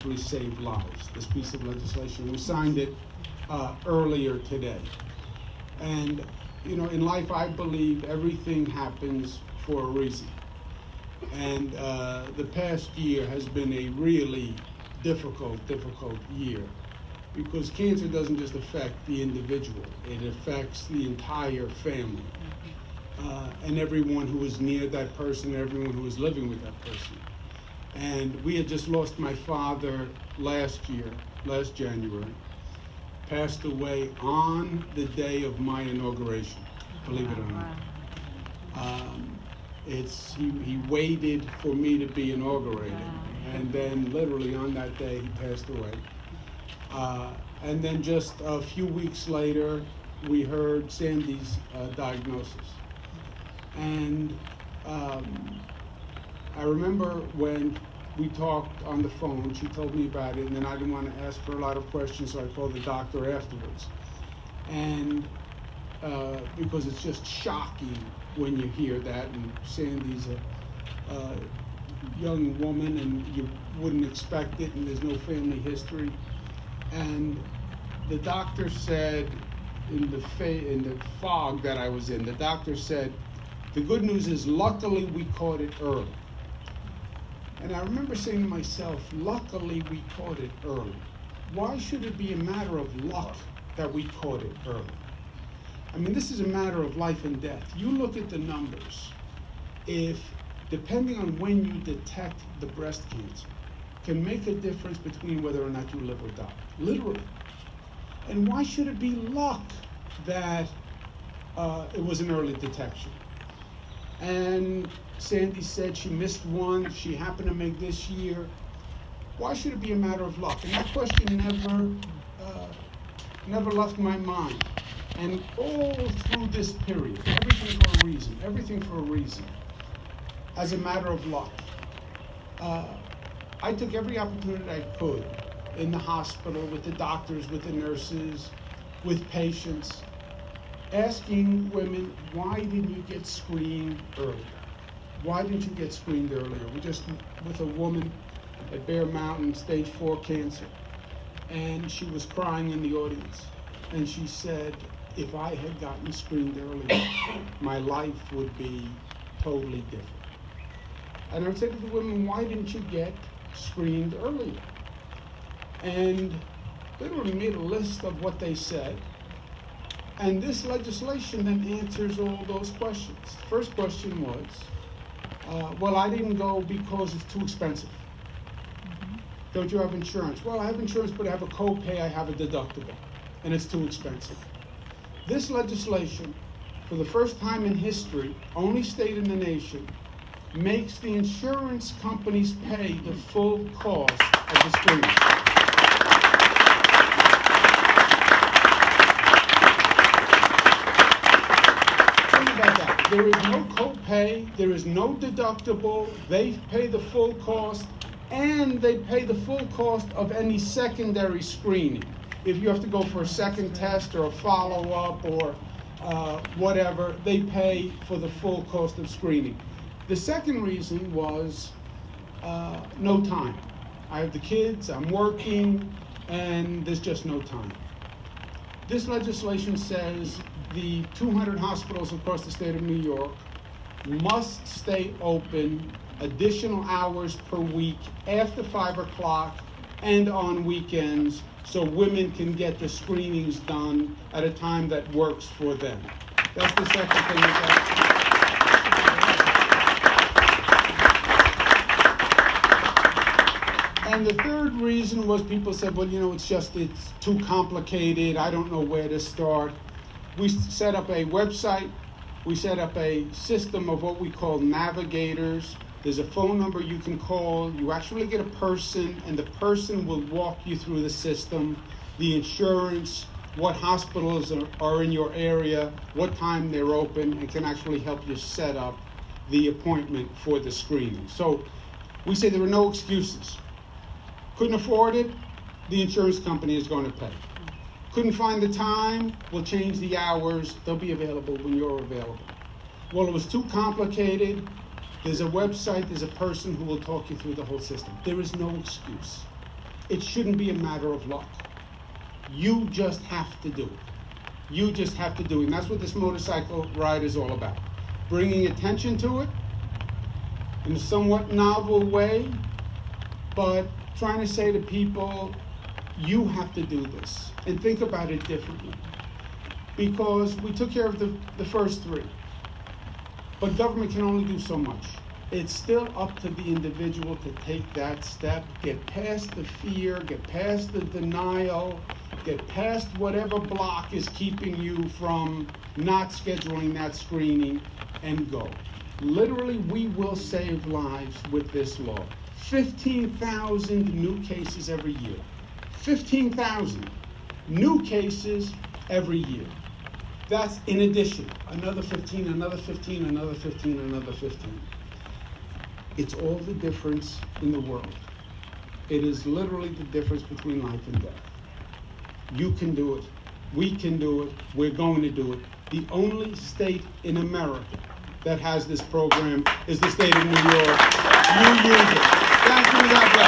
actually save lives, this piece of legislation. We signed it earlier today. And, in life, I believe everything happens for a reason. And the past year has been a really difficult year, because cancer doesn't just affect the individual, it affects the entire family. And everyone who was near that person, everyone who was living with that person. And we had just lost my father last January. Passed away on the day of my inauguration, believe it or not. He waited for me to be inaugurated, and then literally on that day he passed away. And then just a few weeks later, we heard Sandy's diagnosis. And I remember when we talked on the phone, she told me about it, and then I didn't want to ask her a lot of questions, so I called the doctor afterwards. And because it's just shocking when you hear that, and Sandy's a young woman, and you wouldn't expect it, and there's no family history. And the doctor said, in the fog that I was in, the doctor said, the good news is, luckily we caught it early. And I remember saying to myself, luckily we caught it early. Why should it be a matter of luck that we caught it early? I mean, this is a matter of life and death. You look at the numbers. If, depending on when you detect the breast cancer, can make a difference between whether or not you live or die, literally. And why should it be luck that it was an early detection? And Sandy said she missed one, she happened to make this year. Why should it be a matter of luck? And that question never left my mind. And all through this period, everything for a reason, as a matter of luck. I took every opportunity I could in the hospital, with the doctors, with the nurses, with patients, asking women, why didn't you get screened earlier? Why didn't you get screened earlier? We just with a woman at Bear Mountain, stage 4 cancer, and she was crying in the audience, and she said, if I had gotten screened earlier, my life would be totally different. And I would say to the women, why didn't you get screened earlier? And literally made a list of what they said. And this legislation then answers all those questions. The first question was, well, I didn't go because it's too expensive. Don't you have insurance? Well, I have insurance, but I have a copay, I have a deductible, and it's too expensive. This legislation, for the first time in history, only state in the nation, makes the insurance companies pay the full cost of the screening. There is no copay, there is no deductible, they pay the full cost, and they pay the full cost of any secondary screening. If you have to go for a second test or a follow-up or whatever, they pay for the full cost of screening. The second reason was no time. I have the kids, I'm working, and there's just no time. This legislation says the 200 hospitals across the state of New York must stay open additional hours per week after 5 o'clock and on weekends, so women can get the screenings done at a time that works for them. That's the second thing. And the third reason was people said, well, it's too complicated. I don't know where to start. We set up a website. We set up a system of what we call navigators. There's a phone number you can call. You actually get a person, and the person will walk you through the system, the insurance, what hospitals are in your area, what time they're open, and can actually help you set up the appointment for the screening. So we say there are no excuses. Couldn't afford it, the insurance company is going to pay. Couldn't find the time, we'll change the hours, they'll be available when you're available. Well, it was too complicated. There's a website, there's a person who will talk you through the whole system. There is no excuse. it shouldn't be a matter of luck. You just have to do it. You just have to do it. And that's what this motorcycle ride is all about. Bringing attention to it in a somewhat novel way, but trying to say to people, you have to do this. And think about it differently. Because we took care of the first three. But government can only do so much. It's still up to the individual to take that step, get past the fear, get past the denial, get past whatever block is keeping you from not scheduling that screening, and go. Literally, we will save lives with this law. 15,000 new cases every year. 15,000 new cases every year. That's in addition, another 15, another 15, another 15, another 15. It's all the difference in the world. It is literally the difference between life and death. You can do it. We can do it. We're going to do it. The only state in America that has this program is the state of New York. You use it. Thank you. God bless.